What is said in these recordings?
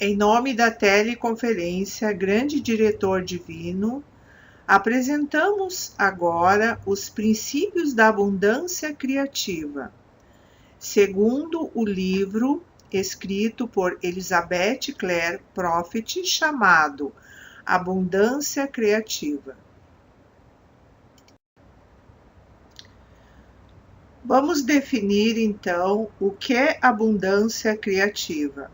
Em nome da teleconferência Grande Diretor Divino, apresentamos agora os princípios da abundância criativa, segundo o livro escrito por Elizabeth Clare Prophet, chamado Abundância Criativa. Vamos definir então o que é abundância criativa.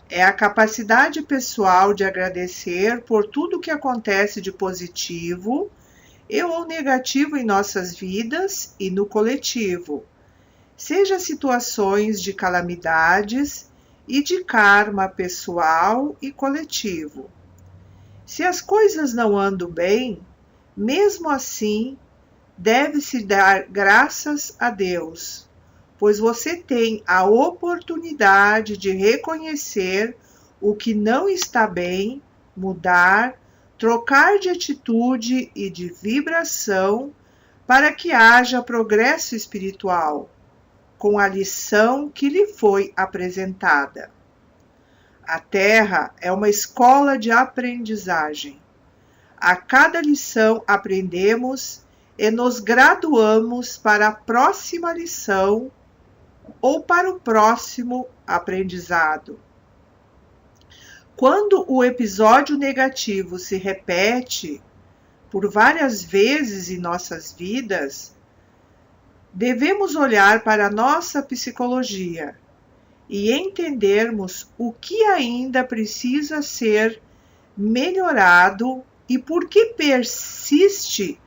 É a capacidade pessoal de agradecer por tudo que acontece de positivo e ou negativo em nossas vidas e no coletivo, seja situações de calamidades e de karma pessoal e coletivo. Se as coisas não andam bem, mesmo assim, deve-se dar graças a Deus, pois você tem a oportunidade de reconhecer o que não está bem, mudar, trocar de atitude e de vibração para que haja progresso espiritual, com a lição que lhe foi apresentada. A Terra é uma escola de aprendizagem. A cada lição aprendemos e nos graduamos para a próxima lição ou para o próximo aprendizado. Quando o episódio negativo se repete por várias vezes em nossas vidas, devemos olhar para a nossa psicologia e entendermos o que ainda precisa ser melhorado e por que persiste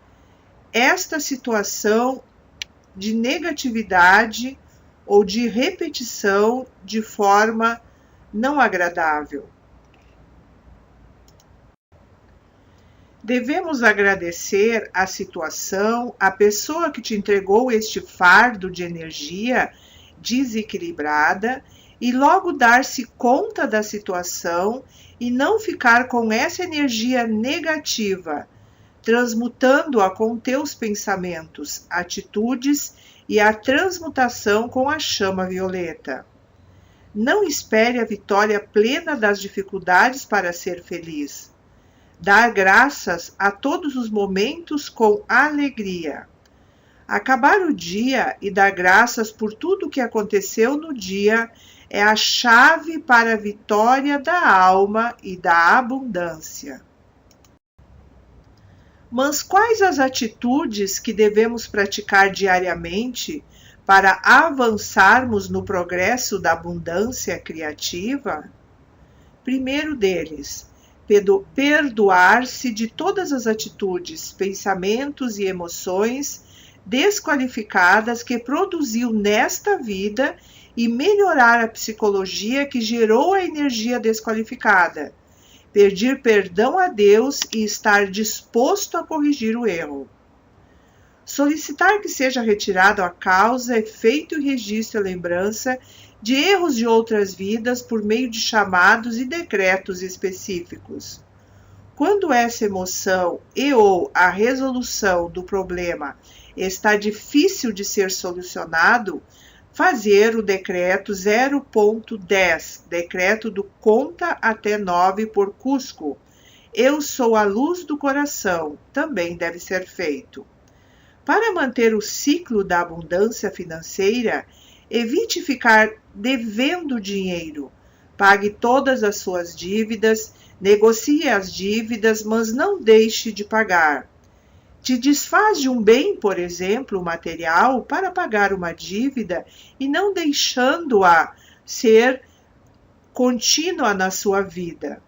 esta situação de negatividade ou de repetição de forma não agradável. Devemos agradecer a situação, a pessoa que te entregou este fardo de energia desequilibrada e logo dar-se conta da situação e não ficar com essa energia negativa, transmutando-a com teus pensamentos, atitudes e a transmutação com a chama violeta. Não espere a vitória plena das dificuldades para ser feliz. Dar graças a todos os momentos com alegria. Acabar o dia e dar graças por tudo o que aconteceu no dia é a chave para a vitória da alma e da abundância. Mas quais as atitudes que devemos praticar diariamente para avançarmos no progresso da abundância criativa? Primeiro deles, perdoar-se de todas as atitudes, pensamentos e emoções desqualificadas que produziu nesta vida e melhorar a psicologia que gerou a energia desqualificada. Pedir perdão a Deus e estar disposto a corrigir o erro. Solicitar que seja retirado a causa, efeito e registro e lembrança de erros de outras vidas por meio de chamados e decretos específicos. Quando essa emoção e ou a resolução do problema está difícil de ser solucionado, fazer o decreto 0.10, decreto do conta até 9 por Cusco. Eu sou a luz do coração, também deve ser feito. Para manter o ciclo da abundância financeira, evite ficar devendo dinheiro. Pague todas as suas dívidas, negocie as dívidas, mas não deixe de pagar. Te desfaz de um bem, por exemplo, material, para pagar uma dívida e não deixando-a ser contínua na sua vida.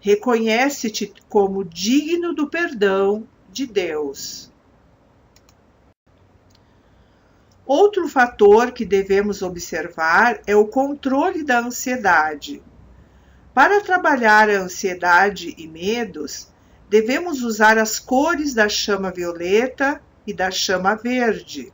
Reconhece-te como digno do perdão de Deus. Outro fator que devemos observar é o controle da ansiedade. Para trabalhar a ansiedade e medos, devemos usar as cores da chama violeta e da chama verde.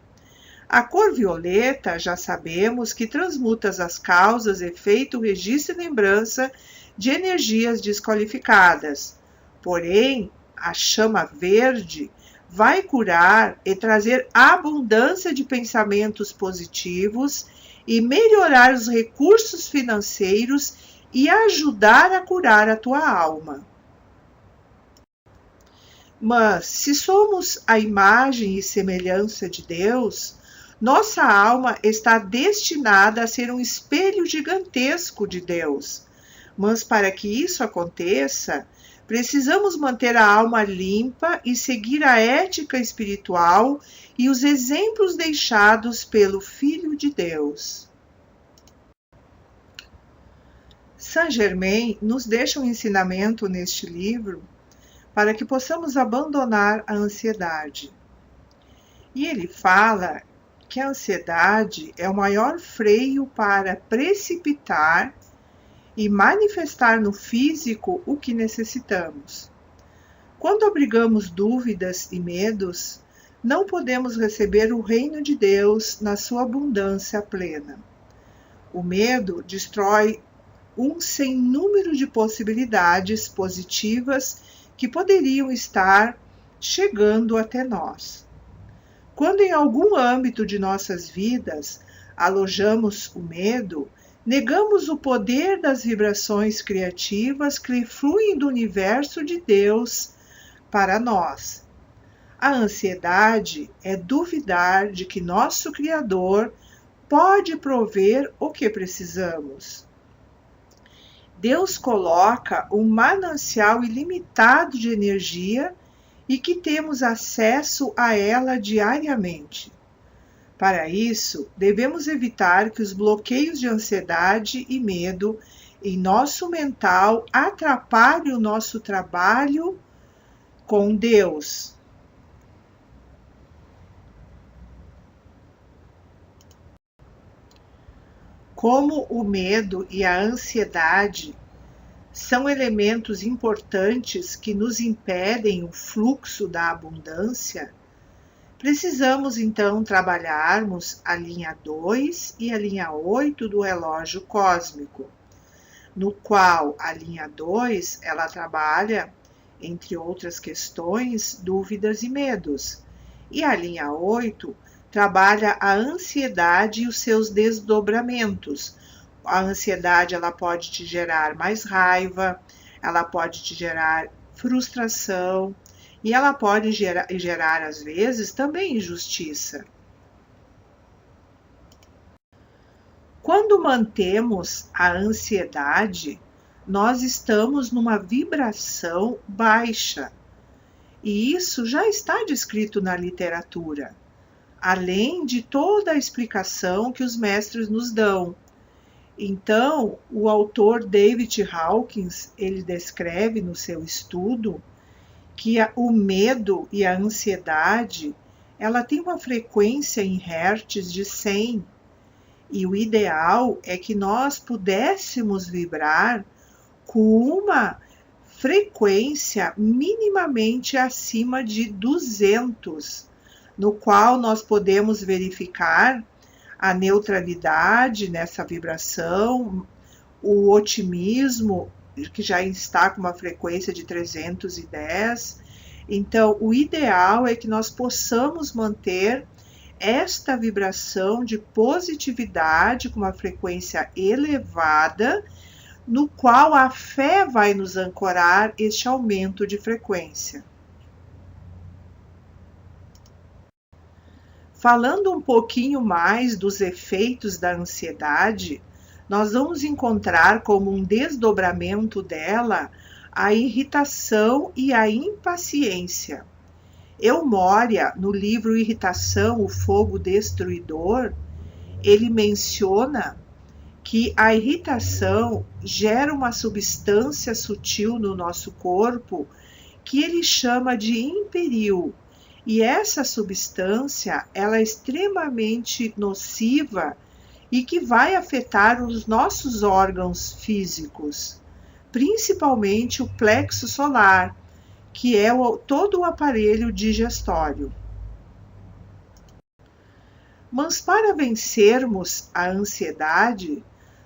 A cor violeta, já sabemos que transmuta as causas, efeito, registro e lembrança de energias desqualificadas. Porém, a chama verde vai curar e trazer abundância de pensamentos positivos e melhorar os recursos financeiros e ajudar a curar a tua alma. Mas, se somos a imagem e semelhança de Deus, nossa alma está destinada a ser um espelho gigantesco de Deus. Mas, para que isso aconteça, precisamos manter a alma limpa e seguir a ética espiritual e os exemplos deixados pelo Filho de Deus. Saint-Germain nos deixa um ensinamento neste livro para que possamos abandonar a ansiedade. E ele fala que a ansiedade é o maior freio para precipitar e manifestar no físico o que necessitamos. Quando abrigamos dúvidas e medos, não podemos receber o reino de Deus na sua abundância plena. O medo destrói um sem número de possibilidades positivas que poderiam estar chegando até nós. Quando em algum âmbito de nossas vidas alojamos o medo, negamos o poder das vibrações criativas que fluem do universo de Deus para nós. A ansiedade é duvidar de que nosso Criador pode prover o que precisamos. Deus coloca um manancial ilimitado de energia e que temos acesso a ela diariamente. Para isso, devemos evitar que os bloqueios de ansiedade e medo em nosso mental atrapalhem o nosso trabalho com Deus. Como o medo e a ansiedade são elementos importantes que nos impedem o fluxo da abundância, precisamos então trabalharmos a linha 2 e a linha 8 do relógio cósmico, no qual a linha 2 ela trabalha, entre outras questões, dúvidas e medos, e a linha 8 trabalha a ansiedade e os seus desdobramentos. A ansiedade ela pode te gerar mais raiva, ela pode te gerar frustração e ela pode gerar às vezes também injustiça. Quando mantemos a ansiedade, nós estamos numa vibração baixa. E isso já está descrito na literatura, além de toda a explicação que os mestres nos dão. Então, o autor David Hawkins, ele descreve no seu estudo que o medo e a ansiedade, ela tem uma frequência em hertz de 100, e o ideal é que nós pudéssemos vibrar com uma frequência minimamente acima de 200, no qual nós podemos verificar a neutralidade nessa vibração, o otimismo, que já está com uma frequência de 310. Então, o ideal é que nós possamos manter esta vibração de positividade com uma frequência elevada, no qual a fé vai nos ancorar este aumento de frequência. Falando um pouquinho mais dos efeitos da ansiedade, nós vamos encontrar como um desdobramento dela a irritação e a impaciência. Moria, no livro Irritação, o Fogo Destruidor, ele menciona que a irritação gera uma substância sutil no nosso corpo que ele chama de imperil. E essa substância, ela é extremamente nociva e que vai afetar os nossos órgãos físicos, principalmente o plexo solar, que é todo o aparelho digestório. Mas para vencermos a ansiedade,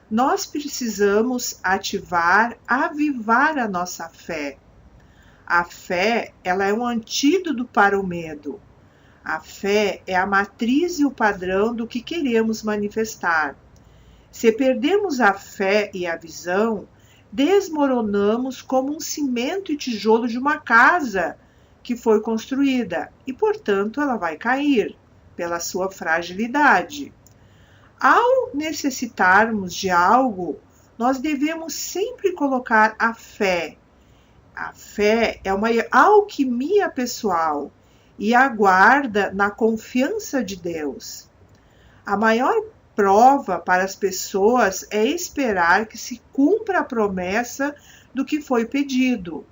nós precisamos avivar a nossa fé. A fé, ela é um antídoto para o medo. A fé é a matriz e o padrão do que queremos manifestar. Se perdemos a fé e a visão, desmoronamos como um cimento e tijolo de uma casa que foi construída e, portanto, ela vai cair pela sua fragilidade. Ao necessitarmos de algo, nós devemos sempre colocar a fé. A fé é uma alquimia pessoal e aguarda na confiança de Deus. A maior prova para as pessoas é esperar que se cumpra a promessa do que foi pedido.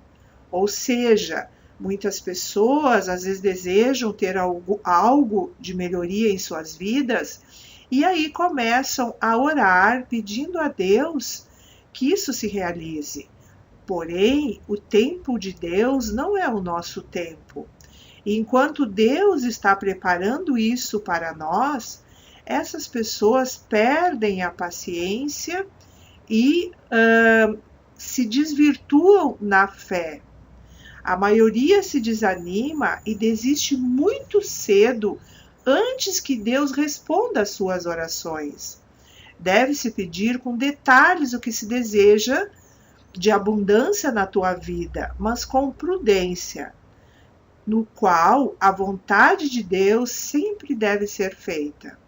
Ou seja, muitas pessoas às vezes desejam ter algo de melhoria em suas vidas e aí começam a orar pedindo a Deus que isso se realize. Porém, o tempo de Deus não é o nosso tempo. Enquanto Deus está preparando isso para nós, essas pessoas perdem a paciência e se desvirtuam na fé. A maioria se desanima e desiste muito cedo antes que Deus responda às suas orações. Deve-se pedir com detalhes o que se deseja de abundância na tua vida, mas com prudência, no qual a vontade de Deus sempre deve ser feita.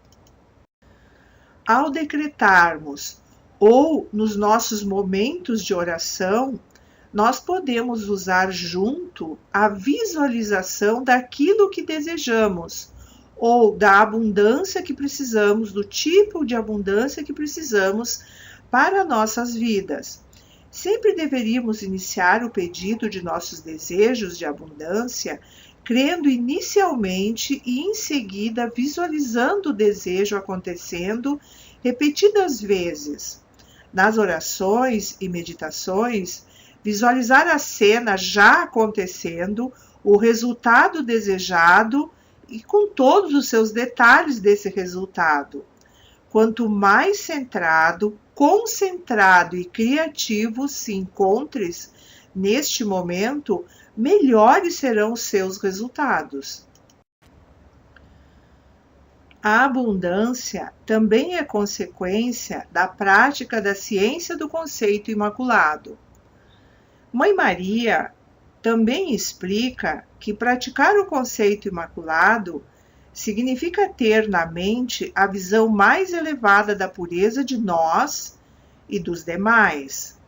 Ao decretarmos ou nos nossos momentos de oração, nós podemos usar junto a visualização daquilo que desejamos ou da abundância que precisamos, do tipo de abundância que precisamos para nossas vidas. Sempre deveríamos iniciar o pedido de nossos desejos de abundância, crendo inicialmente e em seguida visualizando o desejo acontecendo repetidas vezes. Nas orações e meditações, visualizar a cena já acontecendo, o resultado desejado e com todos os seus detalhes desse resultado. Quanto mais centrado, concentrado e criativo se encontres neste momento, melhores serão os seus resultados. A abundância também é consequência da prática da ciência do conceito imaculado. Mãe Maria também explica que praticar o conceito imaculado significa ter na mente a visão mais elevada da pureza de nós e dos demais.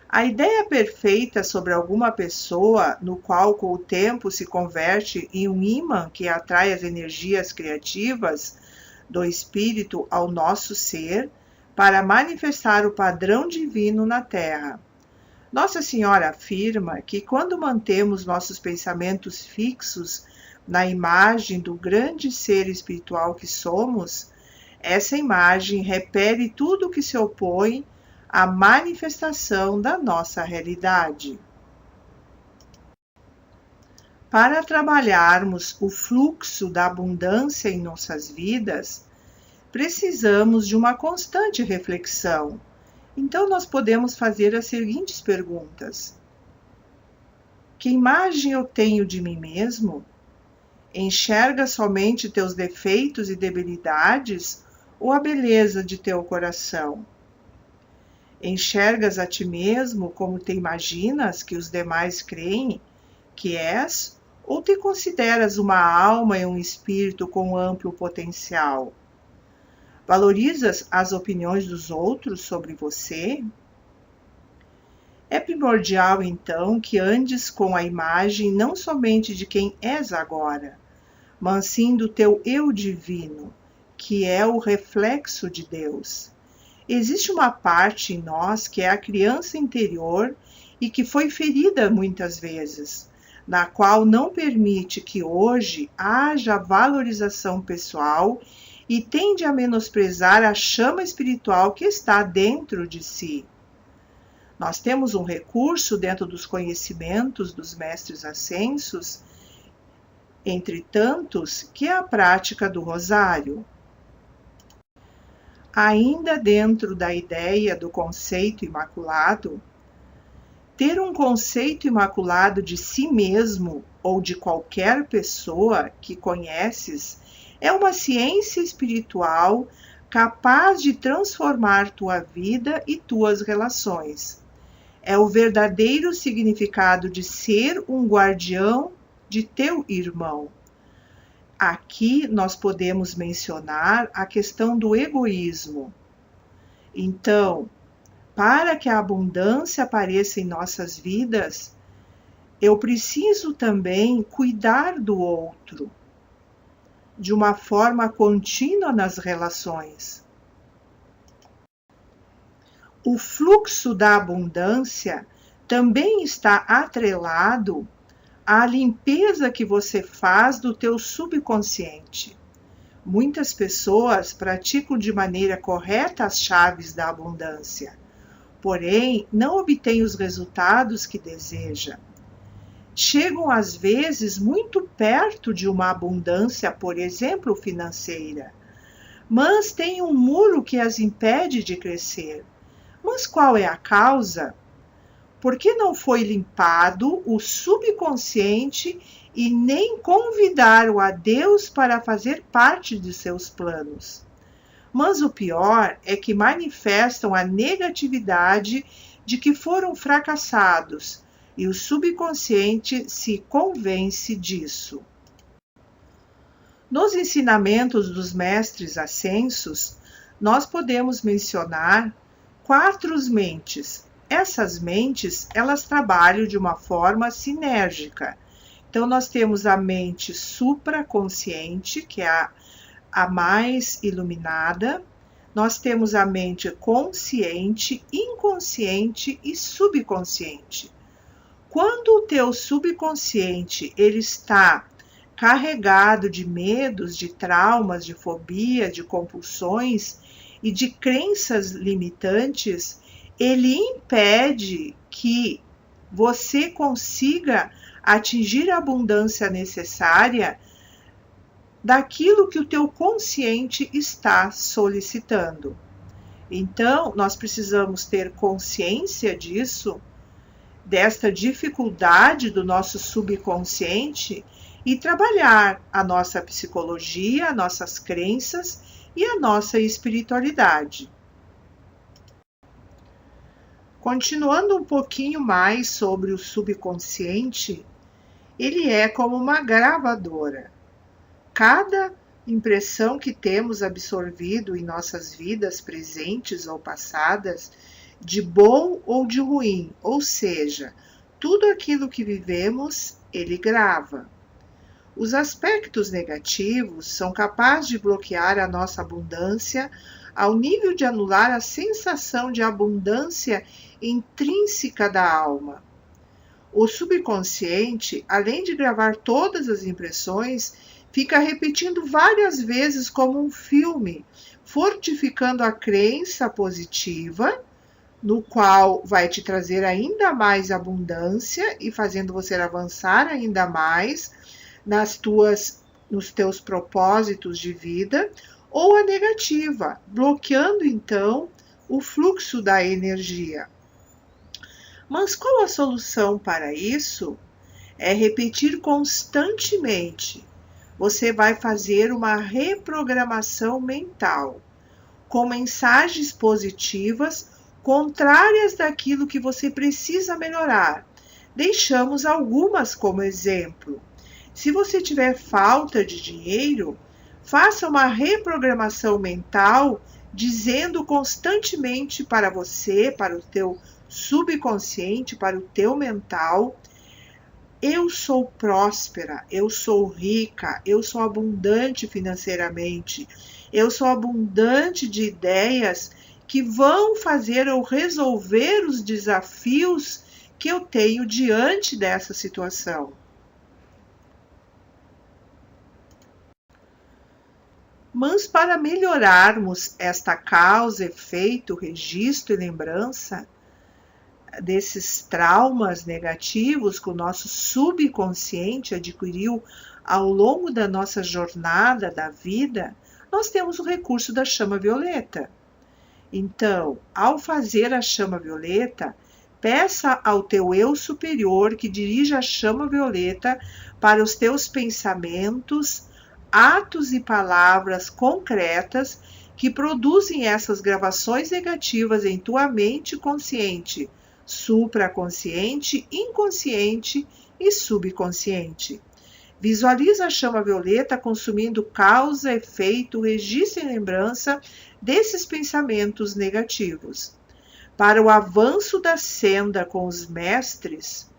A ideia perfeita sobre alguma pessoa, no qual com o tempo se converte em um ímã que atrai as energias criativas do espírito ao nosso ser, para manifestar o padrão divino na Terra. Nossa Senhora afirma que quando mantemos nossos pensamentos fixos na imagem do grande ser espiritual que somos, essa imagem repele tudo que se opõe à manifestação da nossa realidade. Para trabalharmos o fluxo da abundância em nossas vidas, precisamos de uma constante reflexão. Então, nós podemos fazer as seguintes perguntas: que imagem eu tenho de mim mesmo? Enxerga somente teus defeitos e debilidades ou a beleza de teu coração? Enxergas a ti mesmo como te imaginas que os demais creem que és, ou te consideras uma alma e um espírito com amplo potencial? Valorizas as opiniões dos outros sobre você? É primordial, então, que andes com a imagem não somente de quem és agora, mas sim do teu eu divino, que é o reflexo de Deus. Existe uma parte em nós que é a criança interior e que foi ferida muitas vezes, na qual não permite que hoje haja valorização pessoal e tende a menosprezar a chama espiritual que está dentro de si. Nós temos um recurso dentro dos conhecimentos dos mestres ascensos, entre tantos, que é a prática do rosário. Ainda dentro da ideia do conceito imaculado, ter um conceito imaculado de si mesmo ou de qualquer pessoa que conheces é uma ciência espiritual capaz de transformar tua vida e tuas relações. É o verdadeiro significado de ser um guardião de teu irmão. Aqui nós podemos mencionar a questão do egoísmo. Então, para que a abundância apareça em nossas vidas, eu preciso também cuidar do outro, de uma forma contínua nas relações. O fluxo da abundância também está atrelado à limpeza que você faz do teu subconsciente. Muitas pessoas praticam de maneira correta as chaves da abundância, porém não obtêm os resultados que deseja. Chegam às vezes muito perto de uma abundância, por exemplo, financeira, mas tem um muro que as impede de crescer. Mas qual é a causa? Porque não foi limpado o subconsciente e nem convidaram a Deus para fazer parte de seus planos. Mas o pior é que manifestam a negatividade de que foram fracassados, e o subconsciente se convence disso. Nos ensinamentos dos mestres ascensos, nós podemos mencionar 4 mentes. Essas mentes, elas trabalham de uma forma sinérgica. Então, nós temos a mente supraconsciente, que é a mais iluminada. Nós temos a mente consciente, inconsciente e subconsciente. Quando o teu subconsciente ele está carregado de medos, de traumas, de fobia, de compulsões e de crenças limitantes, ele impede que você consiga atingir a abundância necessária daquilo que o teu consciente está solicitando. Então, nós precisamos ter consciência disso, desta dificuldade do nosso subconsciente e trabalhar a nossa psicologia, nossas crenças e a nossa espiritualidade. Continuando um pouquinho mais sobre o subconsciente, ele é como uma gravadora. Cada impressão que temos absorvido em nossas vidas presentes ou passadas, de bom ou de ruim, ou seja, tudo aquilo que vivemos, ele grava. Os aspectos negativos são capazes de bloquear a nossa abundância ao nível de anular a sensação de abundância intrínseca da alma. O subconsciente, além de gravar todas as impressões, fica repetindo várias vezes como um filme, fortificando a crença positiva, no qual vai te trazer ainda mais abundância e fazendo você avançar ainda mais nos teus propósitos de vida, ou a negativa, bloqueando então o fluxo da energia. Mas qual a solução para isso? É repetir constantemente. Você vai fazer uma reprogramação mental, com mensagens positivas contrárias daquilo que você precisa melhorar. Deixamos algumas como exemplo. Se você tiver falta de dinheiro, faça uma reprogramação mental dizendo constantemente para você, para o teu subconsciente, para o teu mental: eu sou próspera, eu sou rica, eu sou abundante financeiramente, eu sou abundante de ideias que vão fazer eu resolver os desafios que eu tenho diante dessa situação. Mas para melhorarmos esta causa, efeito, registro e lembrança desses traumas negativos que o nosso subconsciente adquiriu ao longo da nossa jornada da vida, nós temos o recurso da chama violeta. Então, ao fazer a chama violeta, peça ao teu eu superior que dirija a chama violeta para os teus pensamentos, atos e palavras concretas que produzem essas gravações negativas em tua mente consciente, supraconsciente, inconsciente e subconsciente. Visualiza a chama violeta consumindo causa, efeito, registro e lembrança desses pensamentos negativos. Para o avanço da senda com os mestres,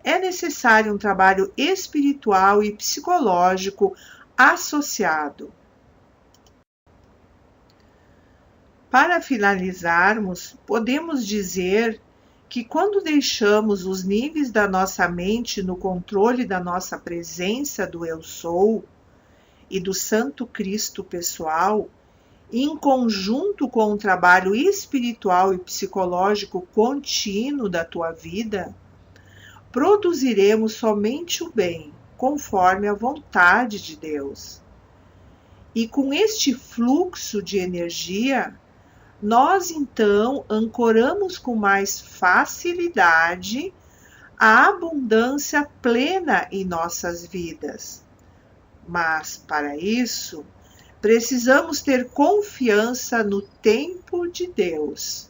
é necessário um trabalho espiritual e psicológico associado. Para finalizarmos, podemos dizer que quando deixamos os níveis da nossa mente no controle da nossa presença do Eu Sou e do Santo Cristo pessoal, em conjunto com o trabalho espiritual e psicológico contínuo da tua vida, produziremos somente o bem, conforme a vontade de Deus. E com este fluxo de energia, nós então ancoramos com mais facilidade a abundância plena em nossas vidas. Mas, para isso, precisamos ter confiança no tempo de Deus.